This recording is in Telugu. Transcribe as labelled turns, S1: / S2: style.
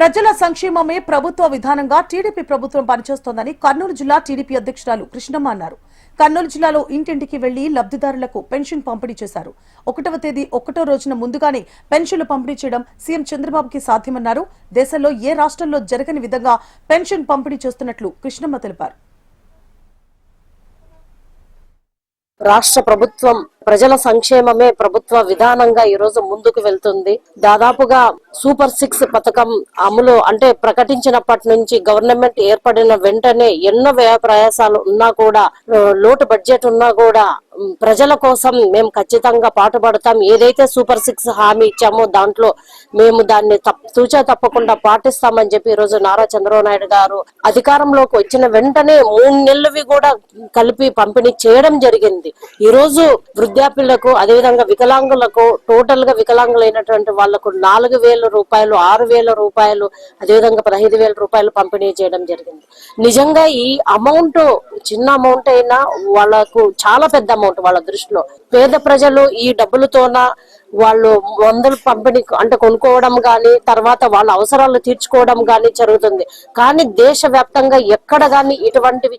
S1: ప్రజల సంక్షేమమే ప్రభుత్వ విధానంగా టీడీపీ ప్రభుత్వం పనిచేస్తోందని కర్నూలు జిల్లా టీడీపీ అధ్యక్షురాలు కృష్ణమ్మ అన్నారు. కర్నూలు జిల్లాలో ఇంటింటికి వెళ్లి లబ్ధిదారులకు పెన్షన్ పంపిణీ చేశారు. 1వ తేదీ 1వ రోజున ముందుగానే పెన్షన్లు పంపిణీ చేయడం సీఎం చంద్రబాబుకి సాధ్యమన్నారు. దేశంలో ఏ రాష్ట్రంలో జరగని విధంగా పెన్షన్ పంపిణీ చేస్తున్నట్లు కృష్ణమ్మ తెలిపారు.
S2: రాష్ట్ర ప్రభుత్వం ప్రజల సంక్షేమమే ప్రభుత్వ విధానంగా ఈ రోజు ముందుకు వెళ్తుంది. దాదాపుగా సూపర్ 6 పథకం అమలు అంటే ప్రకటించినప్పటి నుంచి గవర్నమెంట్ ఏర్పడిన వెంటనే ఎన్నో వ్యయ ప్రయాసాలు ఉన్నా కూడా, లోటు బడ్జెట్ ఉన్నా కూడా ప్రజల కోసం మేము ఖచ్చితంగా పాటుపడతాం. ఏదైతే సూపర్ 6 హామీ ఇచ్చామో దాంట్లో మేము దాన్ని తూచా తప్పకుండా పాటిస్తామని చెప్పి ఈ రోజు నారా చంద్రబాబు నాయుడు గారు అధికారంలోకి వచ్చిన వెంటనే 3 నెలలవి కూడా కలిపి పంపిణీ చేయడం జరిగింది. ఈ రోజు వృద్ధాప్యులకు, అదేవిధంగా వికలాంగులకు, టోటల్ గా వికలాంగులైనటువంటి వాళ్లకు 4,000 రూపాయలు, 6,000 రూపాయలు, అదేవిధంగా 15,000 రూపాయలు పంపిణీ చేయడం జరిగింది. నిజంగా ఈ అమౌంట్ చిన్న అమౌంట్ అయినా వాళ్ళకు చాలా పెద్ద అమౌంట్ వాళ్ళ దృష్టిలో. పేద ప్రజలు ఈ డబ్బులతోన వాళ్ళు మందులు పంపిణీ అంటే కొనుక్కోవడం గాని, తర్వాత వాళ్ళ అవసరాలు తీర్చుకోవడం గాని జరుగుతుంది. కానీ దేశవ్యాప్తంగా ఎక్కడ గాని ఇటువంటివి